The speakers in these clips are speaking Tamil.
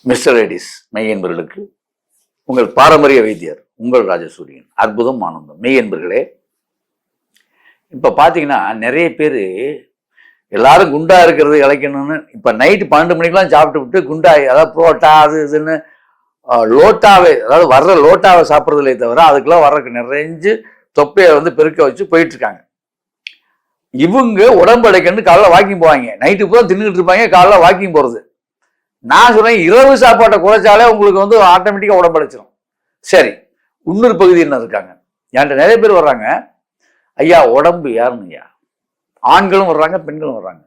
மிஸ்டர் லேடிஸ் மெய் என்பவர்களுக்கு உங்கள் பாரம்பரிய வைத்தியர் உங்கள் ராஜசூரியன். அற்புதம் ஆனந்தம். மெய் என்பர்களே, இப்ப பாத்தீங்கன்னா நிறைய பேர் எல்லாரும் குண்டா இருக்கிறது இழைக்கணும்னு இப்ப நைட்டு 12 மணிக்கெல்லாம் சாப்பிட்டு விட்டு குண்டாய், அதாவது புரோட்டா அது இதுன்னு லோட்டாவே, அதாவது வர்ற லோட்டாவை சாப்பிட்றதுலே தவிர அதுக்கெல்லாம் வர்றதுக்கு நிறைஞ்சு தொப்பையை பெருக்க வச்சு போயிட்டு இருக்காங்க. இவங்க உடம்பு அடைக்கணும்னு காலைல வாக்கிங் போவாங்க, நைட்டு பூரா தின்னுக்கிட்டு இருப்பாங்க, காலைல வாக்கிங் போறது. நான் சொல்றேன், இரவு சாப்பாட்டை குறைச்சாலே உங்களுக்கு ஆட்டோமேட்டிக்கா உடம்பு அடைச்சிடும். சரி, இன்னொரு பகுதி என்ன இருக்காங்க, என்கிட்ட நிறைய பேர் வர்றாங்க, ஐயா உடம்பு யாருன்னு ஐயா, ஆண்களும் வர்றாங்க பெண்களும் வர்றாங்க,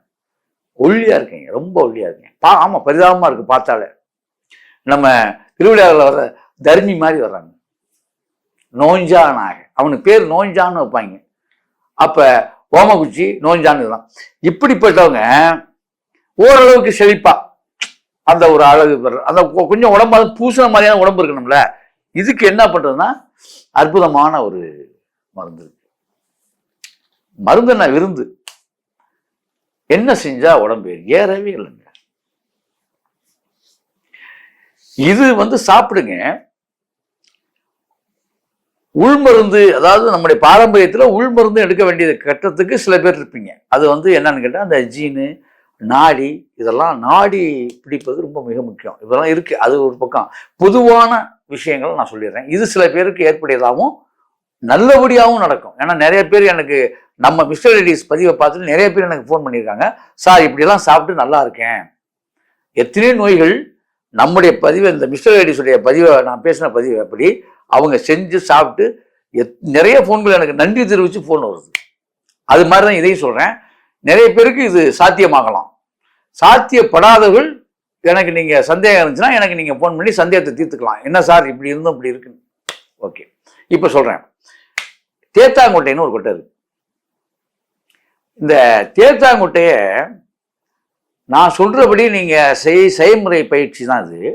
ஒல்லியா இருக்கீங்க, ரொம்ப ஒல்லியா இருக்கீங்க. ஆமா, பரிதாபமா இருக்கு பார்த்தாலே. நம்ம திருவிழாவில் வர்ற தர்மி மாதிரி வர்றாங்க, நோஞ்சானாக, அவனுக்கு பேர் நோஞ்சான்னு வைப்பாங்க. அப்ப ஓமகுச்சி நோஞ்சான்னு தான். இப்படிப்பட்டவங்க ஓரளவுக்கு செழிப்பா அந்த ஒரு அழகு, அந்த கொஞ்சம் உடம்பு பூசின மாதிரியான உடம்பு இருக்கணும்ல. இதுக்கு என்ன பண்றதுன்னா அற்புதமான ஒரு மருந்து இருக்கு. மருந்து என்ன விருந்து, என்ன செஞ்சா உடம்பு ஏறவே இல்லைங்க. இது சாப்பிடுங்க. உள்மருந்து, அதாவது நம்முடைய பாரம்பரியத்துல உள்மருந்து எடுக்க வேண்டிய கட்டத்துக்கு சில பேர் இருப்பீங்க. அது என்னன்னு கேட்டா அந்த ஜீனு நாடி, இதெல்லாம் நாடி பிடிப்பது ரொம்ப மிக முக்கியம். இதெல்லாம் இருக்கு, அது ஒரு பக்கம். பொதுவான விஷயங்கள் நான் சொல்லிடுறேன். இது சில பேருக்கு ஏற்புடையதாகவும் நல்லபடியாகவும் நடக்கும். ஏன்னா நிறைய பேர் எனக்கு நம்ம மிஸ்டர் லேடிஸ் பதிவை பார்த்துட்டு நிறைய பேர் எனக்கு ஃபோன் பண்ணியிருக்காங்க, சார் இப்படியெல்லாம் சாப்பிட்டு நல்லா இருக்கேன். எத்தனையோ நோய்கள் நம்முடைய பதிவை, இந்த மிஸ்டர் லேடிஸுடைய பதிவை, நான் பேசின பதிவை அப்படி அவங்க செஞ்சு சாப்பிட்டு நிறைய ஃபோன்கள் எனக்கு நன்றி தெரிவித்து ஃபோன் வருது. அது மாதிரி தான் இதையும் சொல்கிறேன். நிறைய பேருக்கு இது சாத்தியமாகலாம். சாத்தியப்படாதவர்கள் எனக்கு நீங்கள் சந்தேகம் இருந்துச்சுன்னா எனக்கு நீங்கள் ஃபோன் பண்ணி சந்தேகத்தை தீர்த்துக்கலாம். என்ன சார் இப்படி இருந்தும் இப்படி இருக்குன்னு. ஓகே, இப்போ சொல்கிறேன். தேத்தாங்கொட்டைன்னு ஒரு கொட்டை இருக்கு. இந்த தேத்தாங்கொட்டையை நான் சொல்றபடி நீங்கள் செய்முறை பயிற்சி தான் இது.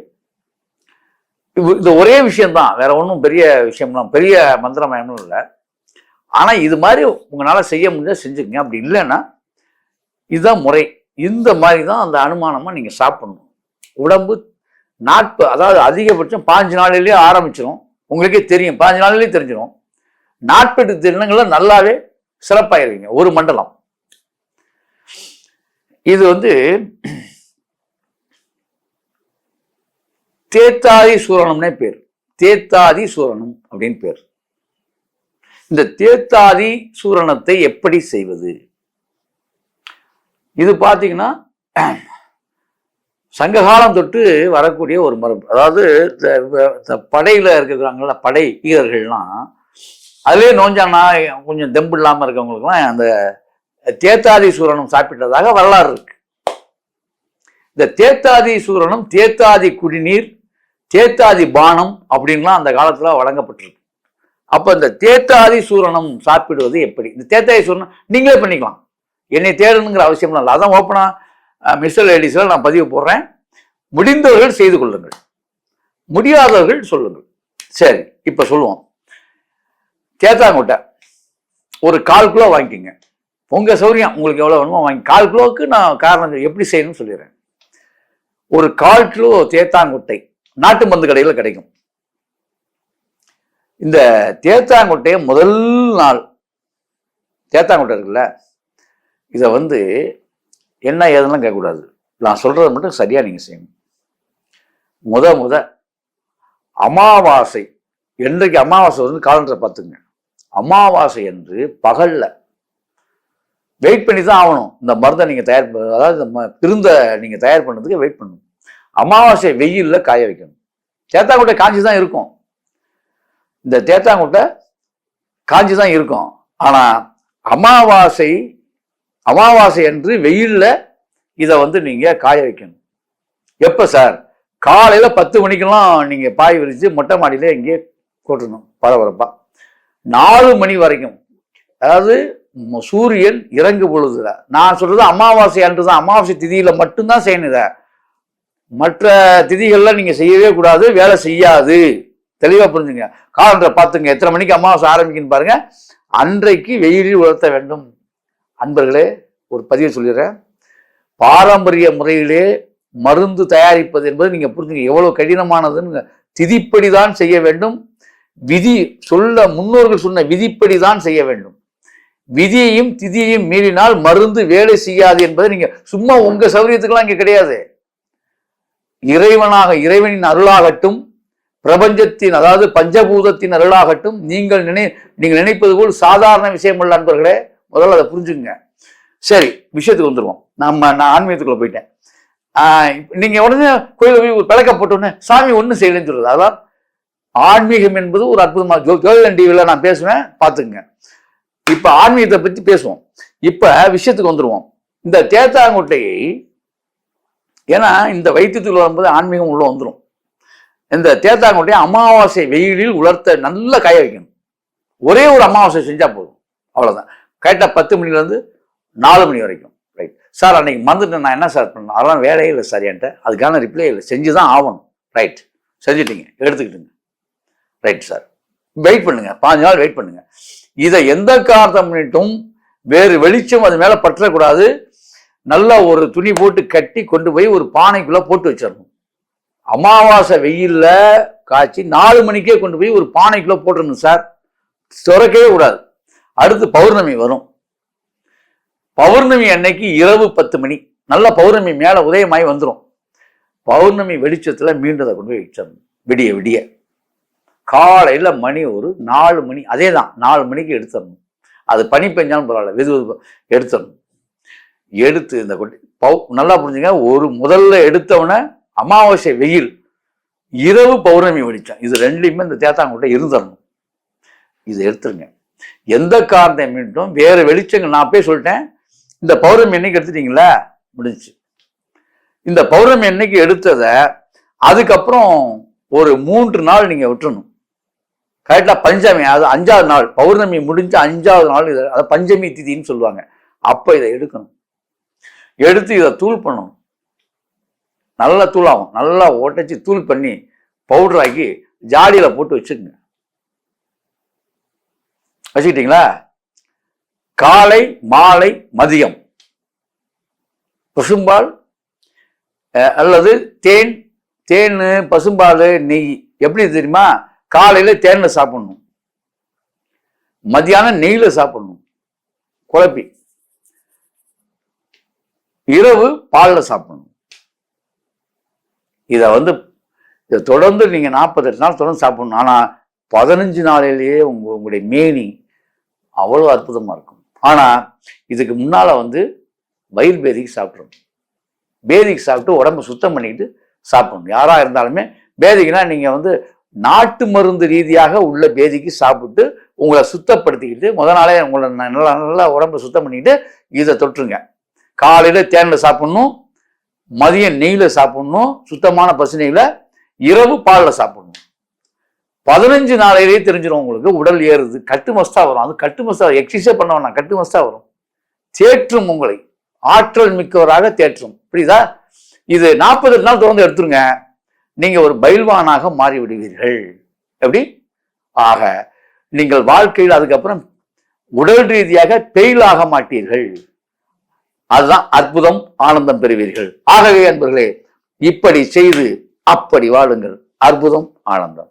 இந்த ஒரே விஷயம்தான், வேற ஒன்றும் பெரிய விஷயம்லாம் பெரிய மந்திரமயமும் இல்லை. ஆனால் இது மாதிரி உங்களால் செய்ய முடிஞ்சால் செஞ்சுக்கங்க. அப்படி இல்லைன்னா இதுதான் முறை. இந்த மாதிரி தான் அந்த அனுமானமாக நீங்கள் சாப்பிடணும். உடம்பு அதாவது அதிகபட்சம் 5 நாளிலேயே ஆரம்பிச்சிடும். உங்களுக்கே தெரியும், 5 நாளிலேயே தெரிஞ்சிடும். 48 தினங்கள்ல நல்லாவே சிறப்பாயிருவீங்க. ஒரு மண்டலம். இது தேத்தாதி சூரணம்னே பேர். தேத்தாதி சூரணம் அப்படின்னு பேர். இந்த தேத்தாதி சூரணத்தை எப்படி செய்வது? இது பார்த்தீங்கன்னா சங்ககாலம் தொட்டு வரக்கூடிய ஒரு மரபு. அதாவது படையில இருக்கிறாங்கல்ல, படை வீரர்கள்லாம் அதுலேயே நோஞ்சானா கொஞ்சம் தெம்பு இல்லாமல் இருக்கவங்களுக்குலாம் அந்த தேத்தாதி சூரணம் சாப்பிட்டதாக வரலாறு இருக்கு. இந்த தேத்தாதி சூரணம், தேத்தாதி குடிநீர், தேத்தாதி பானம் அப்படின்லாம் அந்த காலத்துல வழங்கப்பட்டிருக்கு. அப்ப இந்த தேத்தாதி சூரணம் சாப்பிடுவது எப்படி? இந்த தேத்தாதி சூரணம் நீங்களே பண்ணிக்கலாம், என்னை தேடணுங்கிற அவசியம்லாம் இல்லை. அதான் ஓப்பனா மிஸ்டர் லேடிஸ்ல நான் பதிவு போடுறேன். முடிந்தவர்கள் செய்து கொள்ளுங்கள், முடியாதவர்கள் சொல்லுங்கள். சரி, இப்ப சொல்லுவோம். தேத்தாங்கொட்டை ஒரு 1/4 கிலோ வாங்கிக்கோங்க. உங்க சௌரியம், உங்களுக்கு எவ்வளவு வேணுமோ வாங்கி. 1/4 கிலோவுக்கு நான் காரணம் எப்படி செய்யணும்னு சொல்லிடுறேன். ஒரு 1/4 கிலோ தேத்தாங்கொட்டை நாட்டு மருந்து கடையில் கிடைக்கும். இந்த தேத்தாங்கொட்டையை முதல் நாள், தேத்தாங்கொட்டை இருக்குல்ல, இதை என்ன ஏதுலாம் கேட்கக்கூடாது, நான் சொல்றதை மட்டும் சரியா நீங்க செய்யணும். முத அமாவாசை என்றைக்கு, அமாவாசை காலண்டரை பார்த்துங்க. அமாவாசை என்று பகல்ல வெயிட் பண்ணி தான் ஆகணும். இந்த மருந்தை நீங்க தயார், அதாவது விருந்தை நீங்க தயார் பண்ணதுக்கு வெயிட் பண்ணணும். அமாவாசை வெயில்ல காய வைக்கணும். தேத்தாங்கொட்டை காஞ்சி தான் இருக்கும். இந்த தேத்தாங்கொட்டை காஞ்சி தான் இருக்கும். ஆனா அமாவாசை என்று வெயில்ல இதை நீங்க காய வைக்கணும். எப்ப சார்? காலையில 10 மணிக்கெல்லாம் நீங்க பாய் விரிச்சு மொட்டை மாடியில இங்கே போட்டணும் பரபரப்பா. 4 மணி வரைக்கும், அதாவது சூரியன் இறங்கு பொழுதுல. நான் சொல்றது அமாவாசை அன்றுதான், அமாவாசை திதியில மட்டும்தான் செய்யணும். இதை மற்ற திதிகள்ல நீங்க செய்யவே கூடாது, வேலை செய்யாது. தெளிவா புரிஞ்சுங்க. காலண்டரை பார்த்துங்க, எத்தனை மணிக்கு அமாவாசை ஆரம்பிக்குன்னு பாருங்க. அன்றைக்கு வெயிலில் உலர்த்த வேண்டும். அன்பர்களே, ஒரு பதிவை சொல்லிடுறேன். பாரம்பரிய முறையிலே மருந்து தயாரிப்பது என்பது நீங்க புரிஞ்சுங்க எவ்வளவு கடினமானதுன்னு. திதிப்படிதான் செய்ய வேண்டும். விதி முன்னோர்கள் சொன்ன விதிப்படிதான் செய்ய வேண்டும். விதியையும் திதியையும் மீறினால் மருந்து வேலை செய்யாது என்பதை நீங்க சும்மா உங்க சௌரியத்துக்கெல்லாம் இங்க கிடையாது. இறைவனின் அருளாகட்டும், பிரபஞ்சத்தின் அதாவது பஞ்சபூதத்தின் அருளாகட்டும், நீங்கள் நினைப்பது போல் சாதாரண விஷயம் அல்ல நண்பர்களே. முதல்ல அதை புரிஞ்சுங்க. சரி, விஷயத்துக்கு வந்துருவோம். நான் ஆன்மீகத்துக்குள்ள போயிட்டேன். நீங்க உடனே கோயில போய் ஒரு விளக்க போட்டோன்னே சாமி ஒன்றும் செய்யலன்னு சொல்றது. அதான் ஆன்மீகம் என்பது ஒரு அற்புதமா ஜோதிடன் டிவில நான் பேசுவேன், பார்த்துங்க. இப்ப ஆன்மீகத்தை பத்தி பேசுவோம். இப்ப விஷயத்துக்கு வந்துருவோம். இந்த தேத்தாங்குட்டையை, ஏன்னா இந்த வைத்தியத்துக்குள்ள வரும்போது ஆன்மீகம் உள்ள வந்துடும். இந்த தேத்தாங்குட்டையை அமாவாசை வெயிலில் உலர்த்த நல்லா காய வைக்கணும். ஒரே ஒரு அமாவாசை செஞ்சா போதும், அவ்வளவுதான். கரெக்டா 10 மணிலேருந்து 4 மணி வரைக்கும். ரைட் சார், அன்னைக்கு மறந்துட்டு நான் என்ன சார் பண்ணேன், அதெல்லாம் வேலையே இல்லை சார், என்கிட்ட அதுக்கான ரிப்ளை இல்லை, செஞ்சுதான் ஆகணும். ரைட், செஞ்சுட்டீங்க, எடுத்துக்கிட்டுங்க. ரைட் சார், வெயிட் பண்ணுங்க, 5 நாள் வெயிட் பண்ணுங்க. இதை எந்த காரணம் பண்ணிட்டும் வேறு வெளிச்சம் அது மேல பற்றக்கூடாது. நல்லா ஒரு துணி போட்டு கட்டி கொண்டு போய் ஒரு பானைக்குள்ள போட்டு வச்சிடணும். அமாவாசை வெயில்ல காய்ச்சி 4 மணிக்கே கொண்டு போய் ஒரு பானைக்குள்ள போட்டுருணும் சார், துறக்கவே கூடாது. அடுத்து பௌர்ணமி வரும். பௌர்ணமி அன்னைக்கு இரவு 10 மணி, நல்லா பௌர்ணமி மேல உதயமாயி வந்துடும். பௌர்ணமி வெளிச்சத்துல மீண்டும் அதை கொண்டு போய் வச்சிடணும். விடிய விடிய காலையில் மணி ஒரு 4 மணி, அதே தான் 4 மணிக்கு எடுத்துடணும். அது பனி பெஞ்சாலும் பரவாயில்ல, வெது எடுத்துடணும். எடுத்து இந்த நல்லா புரிஞ்சுங்க, ஒரு முதல்ல எடுத்தவன அமாவாசை வெயில், இரவு பௌர்ணமி வெளிச்சம், இது ரெண்டுலையுமே இந்த தேத்தாங்குட்டை இருந்துடணும். இதை எடுத்துருங்க. எந்த காரணத்தை மீண்டும் வேறு வெளிச்சங்கள், நான் போய் சொல்லிட்டேன், இந்த பௌர்ணமி என்னைக்கு எடுத்துட்டீங்களா, முடிஞ்சு. இந்த பௌர்ணமி என்னைக்கு எடுத்ததை அதுக்கப்புறம் ஒரு 3 நாள் நீங்க விட்டுறணும். கரெக்டா பஞ்சமி, அது 5ஆவது நாள், பௌர்ணமி முடிஞ்ச 5ஆவது நாள், இதை அதை பஞ்சமி திதின்னு சொல்லுவாங்க. அப்ப இதை எடுக்கணும். எடுத்து இதை தூள் பண்ணணும். நல்லா தூளாகும், நல்லா உடைச்சி தூள் பண்ணி பவுடர் ஆக்கி ஜாடியில போட்டு வச்சுக்கோங்க. வச்சுக்கிட்டீங்களா? காலை மாலை மதியம் பசும்பால் அல்லது தேன், பசும்பால், நெய். எப்படி தெரியுமா? காலையில தேன்ல சாப்பிடணும், மதியானம் நெய்ல சாப்பிடணும் குழப்பி, இரவு பால்ல சாப்பிடணும். இதை தொடர்ந்து நீங்க 48 நாள் தொடர்ந்து சாப்பிடணும். ஆனா 15 நாளிலேயே உங்களுடைய மேனி அவ்வளவு அற்புதமா இருக்கும். ஆனா இதுக்கு முன்னால வயிறு பேதிக்கு சாப்பிடணும். பேதிக்கு சாப்பிட்டு உடம்பு சுத்தம் பண்ணிக்கிட்டு சாப்பிடணும். யாரா இருந்தாலுமே பேதிக்குன்னா நீங்க நாட்டு மருந்து ரீதியாக உள்ள பேதிக்கு சாப்பிட்டு உங்களை சுத்தப்படுத்திக்கிட்டு முத நாளே உங்களை நல்லா உடம்பு சுத்தம் பண்ணிக்கிட்டு இதை தொற்றுங்க. காலையில தேன்ல சாப்பிடணும், மதியம் நெய்ல சாப்பிடணும், சுத்தமான பசு நெய்ல, இரவு பால்ல சாப்பிடணும். 15 நாளையிலேயே தெரிஞ்சிடும் உங்களுக்கு உடல் ஏறுது, கட்டு மஸ்தா வரும். அது கட்டு மஸ்தா எக்ஸசைஸே பண்ண வேணாம், கட்டு மஸ்தா வரும். தேற்றும், உங்களை ஆற்றல் மிக்கவராக தேற்றும். புரியுதா? இது 48 நாள் தொடர்ந்து எடுத்துருங்க, நீங்க ஒரு பயில்வானாக மாறிவிடுவீர்கள். எப்படி? ஆக நீங்கள் வாழ்க்கையில் அதுக்கப்புறம் உடல் ரீதியாக பெயிலாக மாட்டீர்கள். அதுதான் அற்புதம், ஆனந்தம் பெறுவீர்கள். ஆகவே அன்பர்களே, இப்படி செய்து அப்படி வாழுங்கள். அற்புதம், ஆனந்தம்.